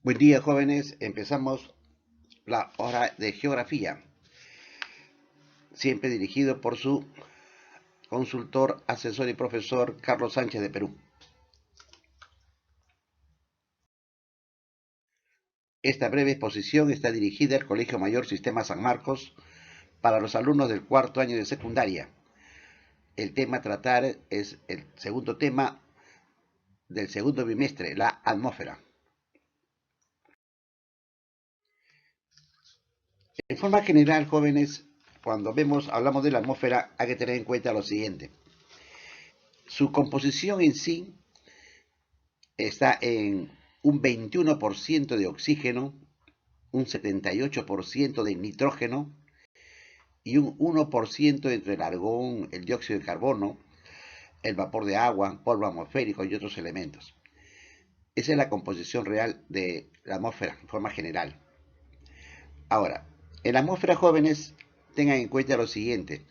Buen día, jóvenes. Empezamos la hora de geografía, siempre dirigido por su consultor, asesor y profesor Carlos Sánchez de Perú. Esta breve exposición está dirigida al Colegio Mayor Sistema San Marcos para los alumnos del cuarto año de secundaria. El tema a tratar es el segundo tema del segundo bimestre, la atmósfera. En forma general, jóvenes, cuando hablamos de la atmósfera, hay que tener en cuenta lo siguiente. Su composición en sí está en un 21% de oxígeno, un 78% de nitrógeno y un 1% entre el argón, el dióxido de carbono, el vapor de agua, polvo atmosférico y otros elementos. Esa es la composición real de la atmósfera en forma general. Ahora, en la atmósfera, jóvenes, tengan en cuenta lo siguiente.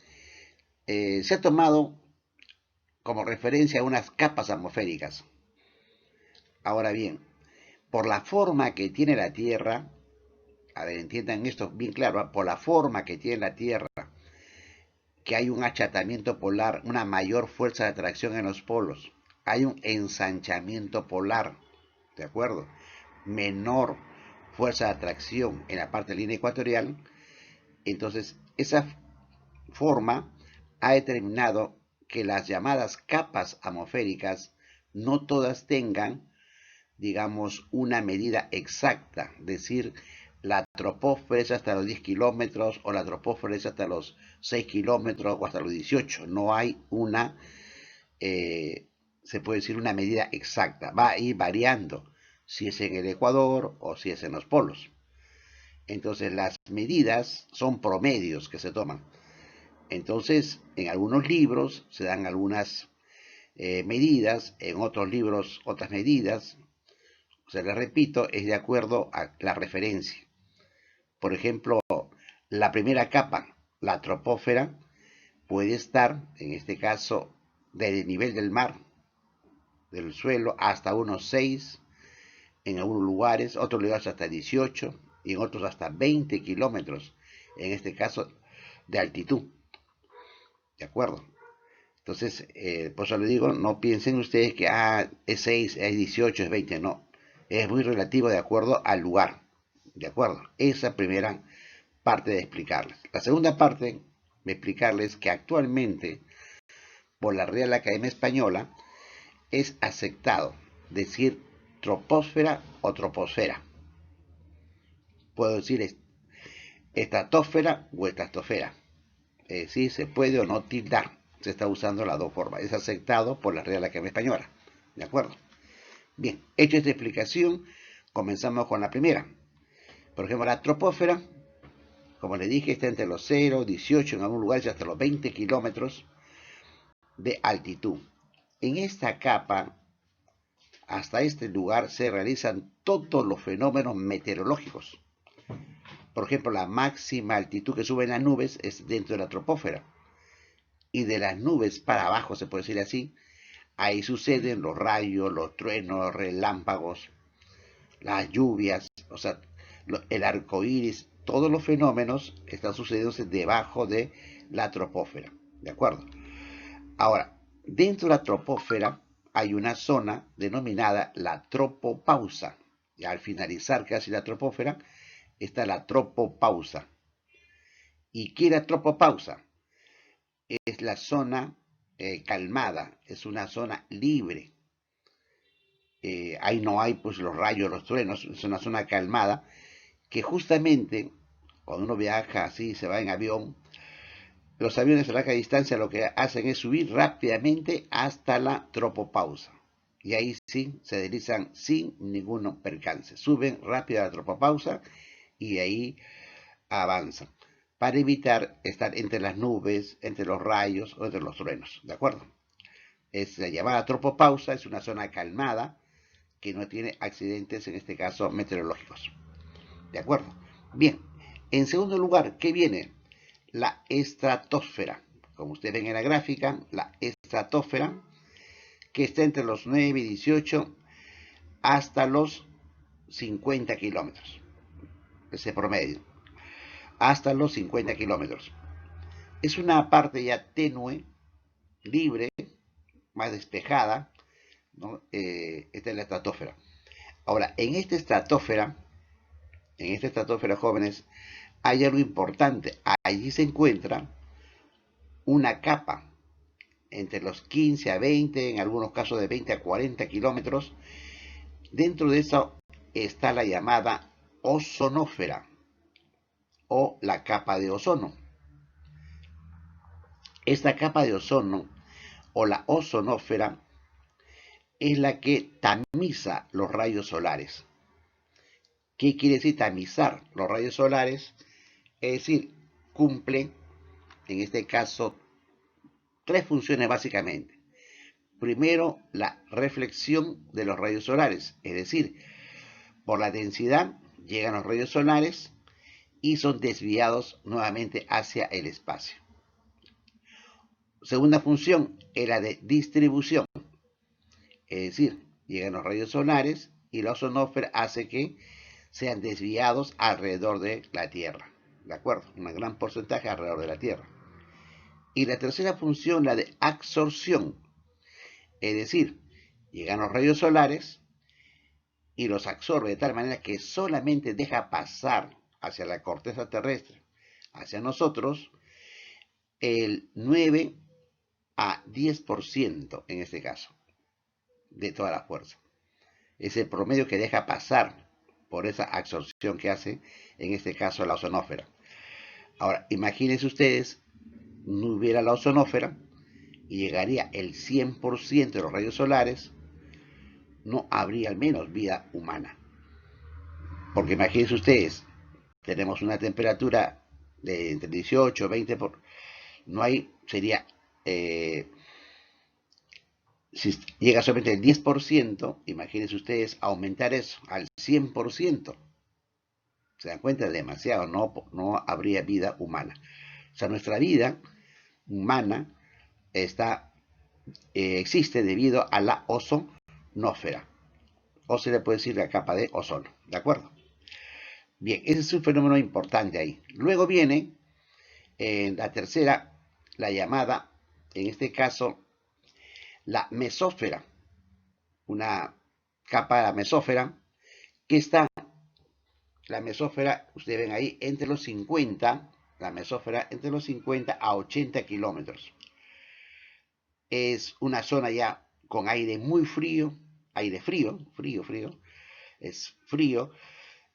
Se ha tomado como referencia unas capas atmosféricas. Ahora bien, por la forma que tiene la Tierra, a ver, entiendan esto bien claro, por la forma que tiene la Tierra, que hay un achatamiento polar, una mayor fuerza de atracción en los polos, hay un ensanchamiento polar, ¿de acuerdo? Menor fuerza de atracción en la parte de la línea ecuatorial, entonces esa forma ha determinado que las llamadas capas atmosféricas no todas tengan, digamos, una medida exacta, es decir, la troposfera es hasta los 10 kilómetros o la troposfera es hasta los 6 kilómetros o hasta los 18. No hay una, se puede decir, una medida exacta. Va a ir variando si es en el Ecuador o si es en los polos. Entonces las medidas son promedios que se toman. Entonces en algunos libros se dan algunas medidas, en otros libros otras medidas. O sea, les repito, es de acuerdo a la referencia. Por ejemplo, la primera capa, la troposfera, puede estar, en este caso, desde el nivel del mar, del suelo, hasta unos 6, en algunos lugares, otros lugares hasta 18 y en otros hasta 20 kilómetros, en este caso, de altitud. ¿De acuerdo? Entonces, por eso les digo, no piensen ustedes que es 6, es 18, es 20, no. Es muy relativo de acuerdo al lugar. ¿De acuerdo? Esa primera parte de explicarles. La segunda parte de explicarles que actualmente por la Real Academia Española es aceptado decir troposfera o troposfera. Puedo decir estratosfera o estratosfera. Es decir, se puede o no tildar. Se está usando las dos formas. Es aceptado por la Real Academia Española. ¿De acuerdo? Bien, hecha esta explicación, comenzamos con la primera. Por ejemplo, la troposfera, como les dije, está entre los 0, 18, en algunos lugares hasta los 20 kilómetros de altitud. En esta capa, hasta este lugar, se realizan todos los fenómenos meteorológicos. Por ejemplo, la máxima altitud que suben las nubes es dentro de la troposfera. Y de las nubes para abajo, se puede decir así, ahí suceden los rayos, los truenos, los relámpagos, las lluvias, o sea, el arco iris, todos los fenómenos están sucediendo debajo de la troposfera. ¿De acuerdo? Ahora, dentro de la troposfera hay una zona denominada la tropopausa. Y al finalizar casi la troposfera está la tropopausa. ¿Y qué es la tropopausa? Es la zona calmada, es una zona libre. Ahí no hay pues los rayos, los truenos, es una zona calmada que justamente cuando uno viaja así, se va en avión, los aviones a larga distancia lo que hacen es subir rápidamente hasta la tropopausa. Y ahí sí se deslizan sin ningún percance. Suben rápido a la tropopausa y ahí avanzan. Para evitar estar entre las nubes, entre los rayos o entre los truenos. ¿De acuerdo? Es la llamada tropopausa, es una zona calmada que no tiene accidentes, en este caso meteorológicos. ¿De acuerdo? Bien. En segundo lugar, ¿qué viene? La estratosfera. Como ustedes ven en la gráfica, la estratosfera, que está entre los 9 y 18 hasta los 50 kilómetros, ese promedio, hasta los 50 kilómetros. Es una parte ya tenue, libre, más despejada, ¿no? Esta es la estratosfera. Ahora, en esta estratosfera, jóvenes, hay algo importante. Allí se encuentra una capa entre los 15 a 20, en algunos casos de 20 a 40 kilómetros. Dentro de eso está la llamada ozonósfera o la capa de ozono. Esta capa de ozono o la ozonósfera es la que tamiza los rayos solares. ¿Qué quiere decir tamizar los rayos solares? Es decir, cumple, en este caso, tres funciones básicamente. Primero, la reflexión de los rayos solares, es decir, por la densidad llegan los rayos solares y son desviados nuevamente hacia el espacio. Segunda función es la de distribución, es decir, llegan los rayos solares y la ozonósfera hace que sean desviados alrededor de la Tierra, ¿de acuerdo? Un gran porcentaje alrededor de la Tierra. Y la tercera función, la de absorción, es decir, llegan los rayos solares y los absorbe de tal manera que solamente deja pasar hacia la corteza terrestre, hacia nosotros, el 9 a 10% en este caso, de toda la fuerza. Es el promedio que deja pasar por esa absorción que hace, en este caso, la ozonósfera. Ahora, imagínense ustedes, no hubiera la ozonósfera y llegaría el 100% de los rayos solares, no habría al menos vida humana. Porque imagínense ustedes, tenemos una temperatura de entre 18 y 20 no hay, sería, si llega solamente el 10%, imagínense ustedes aumentar eso al 100%. ¿Se dan cuenta? Demasiado, no habría vida humana. O sea, nuestra vida humana existe debido a la ozonósfera, o se le puede decir la capa de ozono, ¿de acuerdo? Bien, ese es un fenómeno importante ahí. Luego viene la tercera, la llamada, en este caso, la mesósfera, una capa de la mesósfera, que está, la mesósfera, ustedes ven ahí, entre los 50, la mesósfera entre los 50 a 80 kilómetros. Es una zona ya con aire muy frío, aire frío, es frío,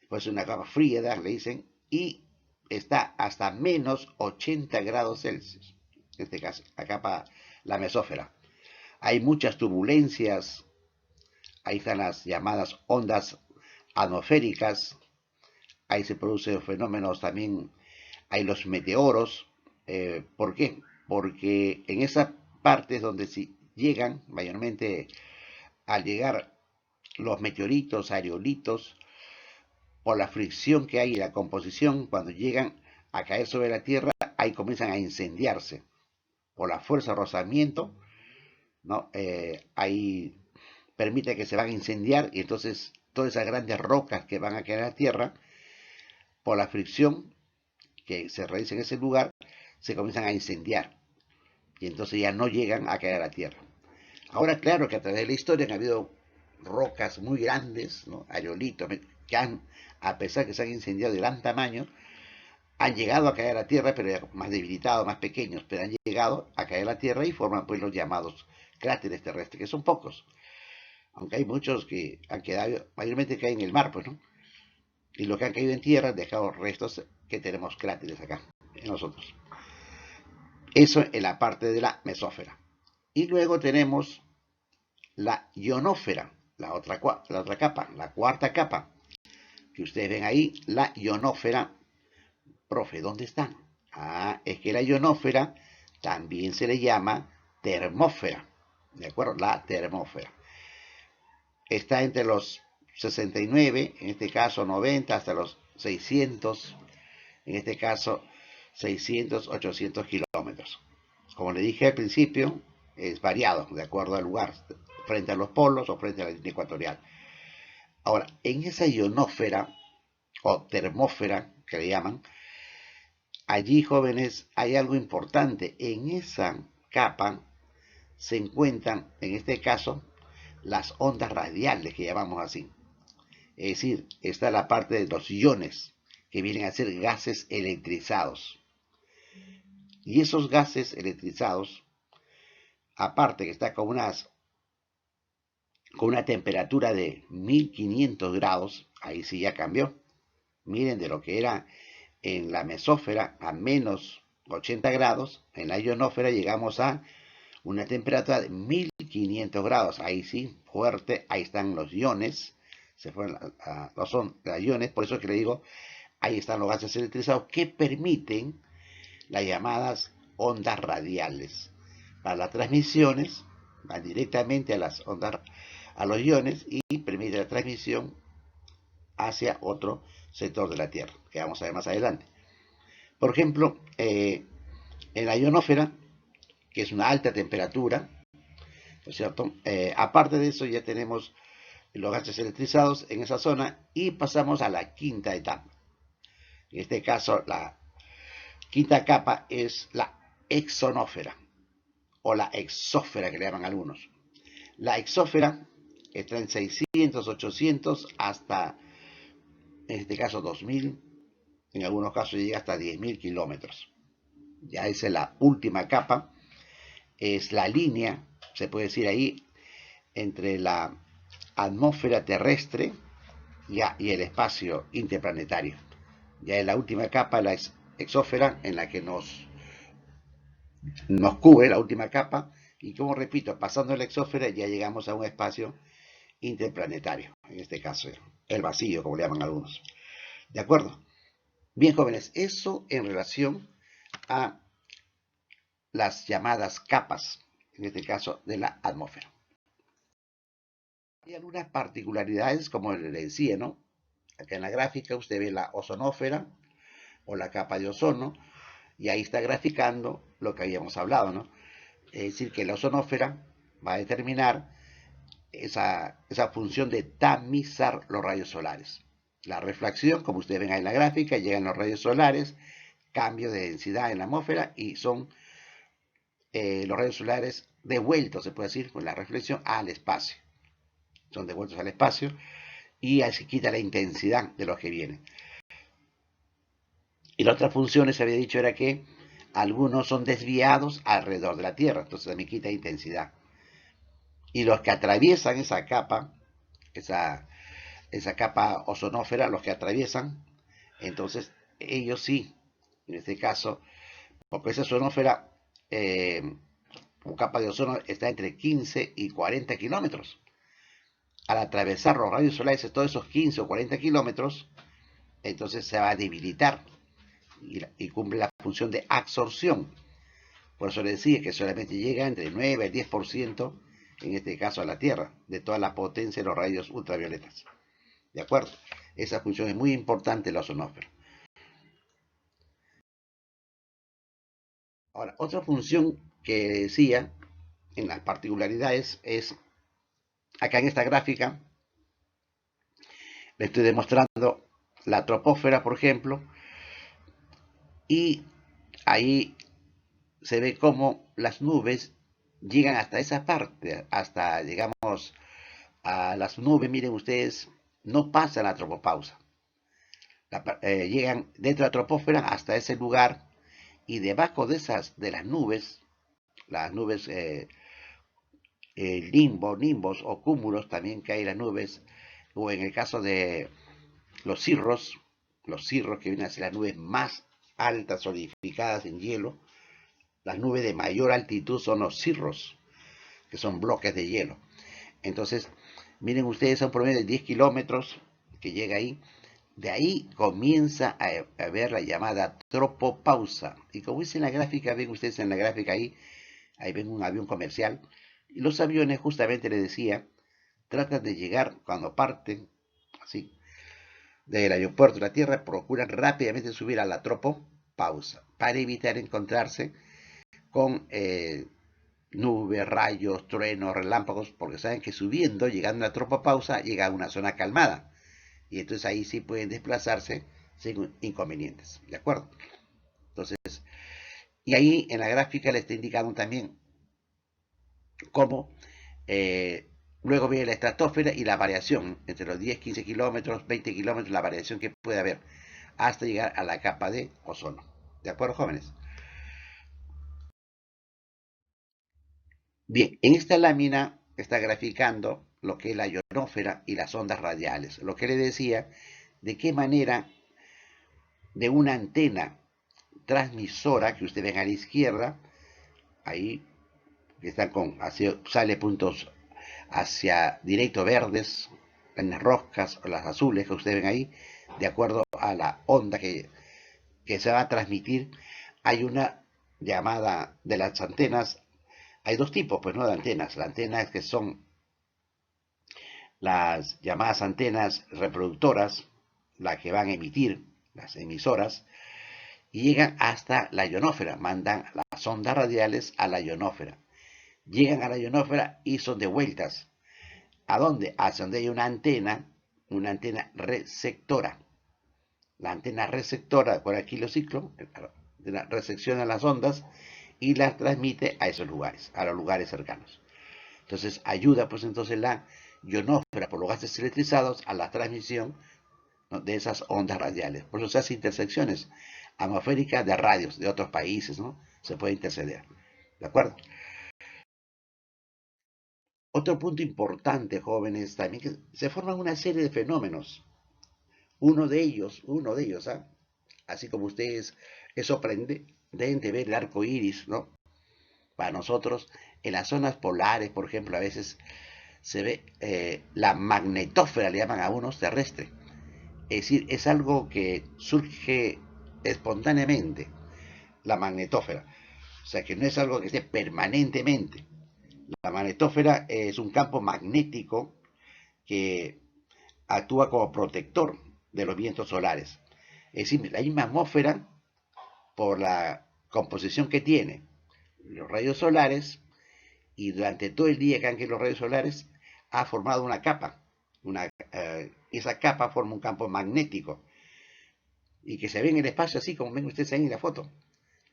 pues una capa fría, le dicen, y está hasta menos 80 grados Celsius, en este caso, la capa, la mesósfera. Hay muchas turbulencias, ahí están las llamadas ondas atmosféricas, ahí se producen fenómenos también, hay los meteoros. ¿Por qué? Porque en esa parte es donde si llegan, mayormente al llegar los meteoritos, aerolitos, por la fricción que hay y la composición, cuando llegan a caer sobre la Tierra, ahí comienzan a incendiarse. Por la fuerza de rozamiento, ¿no? Ahí permite que se van a incendiar y entonces todas esas grandes rocas que van a caer a la Tierra, por la fricción que se realiza en ese lugar, se comienzan a incendiar y entonces ya no llegan a caer a la Tierra. Ahora, claro que a través de la historia han habido rocas muy grandes, ¿no? Aerolitos, que a pesar que se han incendiado de gran tamaño, han llegado a caer a la Tierra, pero ya más debilitados, más pequeños, pero han llegado a caer a la Tierra y forman pues los llamados cráteres terrestres, que son pocos, aunque hay muchos que han quedado, mayormente caen en el mar, pues, ¿no? Y los que han caído en tierra han dejado restos que tenemos cráteres acá, en nosotros. Eso en la parte de la mesósfera. Y luego tenemos la ionósfera, la otra capa, la cuarta capa, que ustedes ven ahí, la ionósfera. Profe, ¿dónde está? Es que la ionósfera también se le llama termósfera, ¿de acuerdo? La termósfera. Está entre los 69, en este caso 90, hasta los 600, en este caso 600, 800 kilómetros. Como le dije al principio, es variado de acuerdo al lugar, frente a los polos o frente a la línea ecuatorial. Ahora, en esa ionósfera o termósfera que le llaman, allí, jóvenes, hay algo importante. En esa capa se encuentran, en este caso, las ondas radiales que llamamos así. Es decir, está la parte de los iones, que vienen a ser gases electrizados. Y esos gases electrizados, aparte que está con una temperatura de 1500 grados, ahí sí ya cambió. Miren, de lo que era en la mesósfera a menos 80 grados, en la ionósfera llegamos a una temperatura de 1500 grados. Ahí sí, fuerte, ahí están los iones, se fueron los iones, por eso que le digo, ahí están los gases electrizados que permiten las llamadas ondas radiales. Para las transmisiones, van directamente a las ondas, a los iones, y permite la transmisión hacia otro sector de la Tierra, que vamos a ver más adelante. Por ejemplo, en la ionosfera, que es una alta temperatura, ¿no es cierto? Aparte de eso, ya tenemos los gases electrizados en esa zona y pasamos a la quinta etapa. En este caso, la quinta capa es la exonósfera o la exósfera que le llaman algunos. La exósfera está en 600, 800 hasta, en este caso, 2000, en algunos casos llega hasta 10.000 kilómetros. Ya esa es la última capa, es la línea, se puede decir ahí, entre la atmósfera terrestre y el espacio interplanetario. Ya es la última capa, la exósfera, en la que nos cubre la última capa, y como repito, pasando la exósfera ya llegamos a un espacio interplanetario, en este caso el vacío, como le llaman algunos. ¿De acuerdo? Bien, jóvenes, eso en relación a las llamadas capas, en este caso de la atmósfera. Hay algunas particularidades, como le decía, ¿no? Acá en la gráfica usted ve la ozonósfera o la capa de ozono, y ahí está graficando lo que habíamos hablado, ¿no? Es decir, que la ozonósfera va a determinar esa función de tamizar los rayos solares. La refracción, como ustedes ven ahí en la gráfica, llegan los rayos solares, cambio de densidad en la atmósfera, y son los rayos solares devueltos, se puede decir, con la reflexión al espacio. Son devueltos al espacio y así quita la intensidad de los que vienen. Y la otra función, se había dicho, era que algunos son desviados alrededor de la Tierra, entonces también quita intensidad. Y los que atraviesan esa capa ozonósfera, los que atraviesan, entonces ellos sí, en este caso, porque esa ozonósfera o capa de ozono está entre 15 y 40 kilómetros. Al atravesar los rayos solares, todos esos 15 o 40 kilómetros, entonces se va a debilitar y cumple la función de absorción. Por eso le decía que solamente llega entre 9 y 10%, en este caso a la Tierra, de toda la potencia de los rayos ultravioletas. ¿De acuerdo? Esa función es muy importante en la ozonósfera. Ahora, otra función que decía en las particularidades es, acá en esta gráfica, le estoy demostrando la troposfera, por ejemplo, y ahí se ve cómo las nubes llegan hasta esa parte, hasta, digamos, a las nubes, miren ustedes, no pasan la tropopausa. Llegan dentro de la troposfera hasta ese lugar, y debajo de las nubes, las nubes nimbos o cúmulos, también que hay las nubes, o en el caso de los cirros que vienen a ser las nubes más altas, solidificadas en hielo. Las nubes de mayor altitud son los cirros, que son bloques de hielo. Entonces, miren ustedes, a un promedio de 10 kilómetros que llega ahí. De ahí comienza a ver la llamada tropopausa. Y como dice en la gráfica, ven ustedes en la gráfica ahí ven un avión comercial. Y los aviones, justamente les decía, tratan de llegar cuando parten, así, del aeropuerto de la Tierra, procuran rápidamente subir a la tropopausa para evitar encontrarse con nubes, rayos, truenos, relámpagos, porque saben que subiendo, llegando a la tropopausa, llega a una zona calmada. Y entonces ahí sí pueden desplazarse sin inconvenientes. ¿De acuerdo? Entonces, y ahí en la gráfica le está indicando también cómo luego viene la estratosfera y la variación entre los 10, 15 kilómetros, 20 kilómetros, la variación que puede haber hasta llegar a la capa de ozono. ¿De acuerdo, jóvenes? Bien, en esta lámina está graficando lo que es la ionosfera y las ondas radiales. Lo que le decía, de qué manera de una antena transmisora que usted ven a la izquierda, ahí que están con, sale puntos hacia directo verdes, en las roscas o las azules que ustedes ven ahí, de acuerdo a la onda que se va a transmitir. Hay una llamada de las antenas, hay dos tipos, pues no de antenas. Las antenas que son las llamadas antenas reproductoras, las que van a emitir, las emisoras, y llegan hasta la ionósfera, mandan las ondas radiales a la ionósfera. Llegan a la ionósfera y son devueltas. ¿A dónde? Hacia donde hay una antena receptora. La antena receptora, por aquí lo ciclo, recepciona las ondas y las transmite a esos lugares, a los lugares cercanos. Entonces ayuda pues entonces la ionósfera por los gases electrizados a la transmisión, ¿no?, de esas ondas radiales. Por eso se hacen intersecciones atmosféricas de radios de otros países, ¿no? Se puede interceder. ¿De acuerdo? Otro punto importante, jóvenes, también que se forman una serie de fenómenos. Uno de ellos, ¿ah? Así como ustedes, es sorprendente ver el arco iris, ¿no? Para nosotros, en las zonas polares, por ejemplo, a veces se ve la magnetósfera, le llaman a unos, terrestre. Es decir, es algo que surge espontáneamente, la magnetósfera. O sea, que no es algo que esté permanentemente. La magnetósfera es un campo magnético que actúa como protector de los vientos solares. Es decir, la misma atmósfera, por la composición que tiene, los rayos solares, y durante todo el día que han caído los rayos solares, ha formado una capa. Esa capa forma un campo magnético y que se ve en el espacio así como ven ustedes ahí en la foto.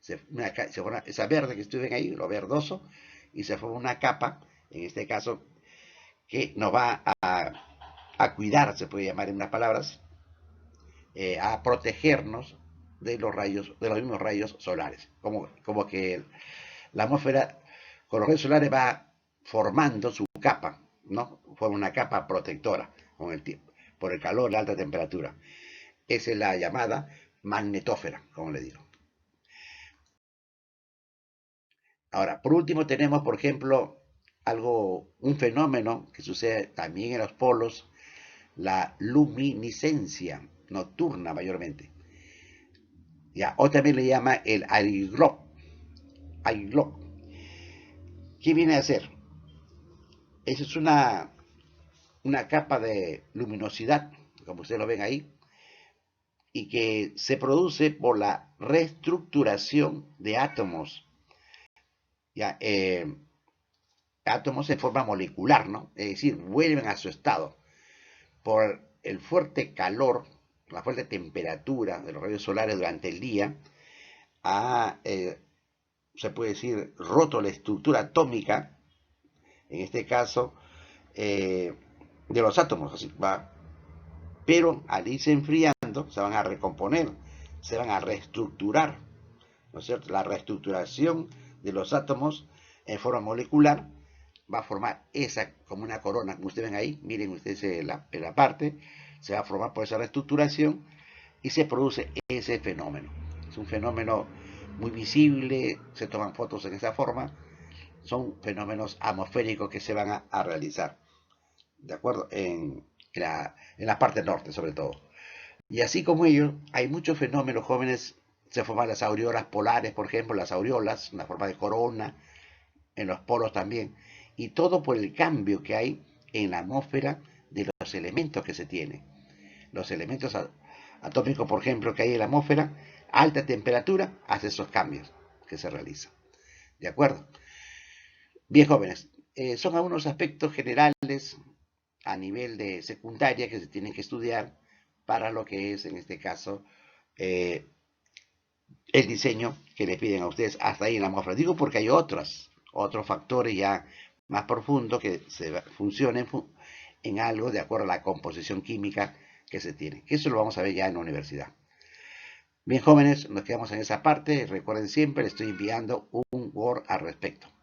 Se forma esa verde que ustedes ven ahí, lo verdoso, y se forma una capa, en este caso, que nos va a cuidar, se puede llamar en unas palabras, a protegernos de los rayos, de los mismos rayos solares. Como que la atmósfera con los rayos solares va formando su capa, ¿no? Forma una capa protectora con el tiempo, por el calor, la alta temperatura. Esa es la llamada magnetósfera, como le digo. Ahora, por último tenemos, por ejemplo, un fenómeno que sucede también en los polos, la luminiscencia nocturna mayormente. Ya, o también le llama el airglob. Airglob. ¿Qué viene a hacer? Esa es una capa de luminosidad, como ustedes lo ven ahí, y que se produce por la reestructuración de átomos. Ya, átomos en forma molecular, ¿no? Es decir, vuelven a su estado por el fuerte calor, la fuerte temperatura de los rayos solares durante el día, ha, se puede decir, roto la estructura atómica, en este caso, de los átomos, así va. Pero al irse enfriando, se van a recomponer, se van a reestructurar, ¿no es cierto? La reestructuración de los átomos en forma molecular va a formar esa como una corona, como ustedes ven ahí, miren ustedes en la parte, se va a formar por esa reestructuración y se produce ese fenómeno. Es un fenómeno muy visible, se toman fotos en esa forma, son fenómenos atmosféricos que se van a realizar, ¿de acuerdo? En la parte norte sobre todo. Y así como ellos, hay muchos fenómenos jóvenes, se forman las aureolas polares, por ejemplo, las aureolas, una forma de corona, en los polos también, y todo por el cambio que hay en la atmósfera de los elementos que se tienen. Los elementos atómicos, por ejemplo, que hay en la atmósfera, a alta temperatura, hace esos cambios que se realizan. ¿De acuerdo? Bien, jóvenes, son algunos aspectos generales a nivel de secundaria que se tienen que estudiar para lo que es, en este caso, eh, el diseño que le piden a ustedes hasta ahí en la atmósfera. Digo porque hay otros factores ya más profundos que funcionen en algo de acuerdo a la composición química que se tiene. Eso lo vamos a ver ya en la universidad. Bien, jóvenes, nos quedamos en esa parte. Recuerden siempre, les estoy enviando un Word al respecto.